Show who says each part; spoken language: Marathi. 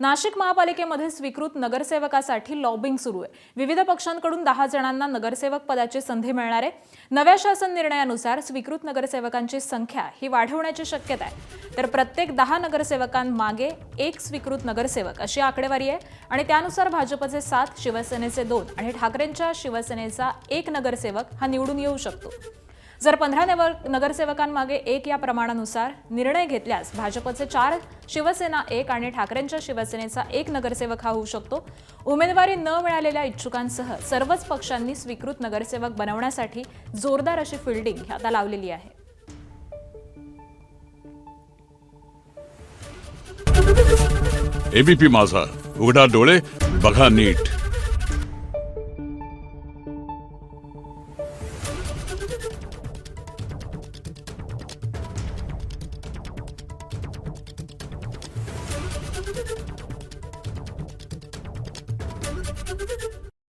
Speaker 1: नाशिक महापालिकेमध्ये स्वीकृत नगरसेवकासाठी लॉबिंग सुरू आहे। विविध पक्षांकडून 10 जणांना नगरसेवक पदाची संधी मिळणार आहे। नव्या शासन निर्णयानुसार स्वीकृत नगरसेवकांची संख्या ही वाढवण्याची शक्यता आहे। तर प्रत्येक 10 नगरसेवकांमागे एक स्वीकृत नगरसेवक अशी आकडेवारी आहे आणि त्यानुसार भाजपचे 7, शिवसेनेचे 2 आणि ठाकरेंच्या शिवसेनेचा 1 नगरसेवक हा निवडून येऊ शकतो। जर 15 नगरसेवकांमागे 1 या प्रमाणानुसार निर्णय घेतल्यास भाजपचे 4, शिवसेना 1 आणि ठाकरेंच्या शिवसेनेचा 1 नगरसेवक हा होऊ शकतो। उमेदवारी न मिळालेल्या इच्छुकांसह सर्वच पक्षांनी स्वीकृत नगरसेवक बनवण्यासाठी जोरदार अशी फिल्डिंग आता लावलेली आहे।
Speaker 2: एबीपी माझा, उघडा डोळे बघा नीट।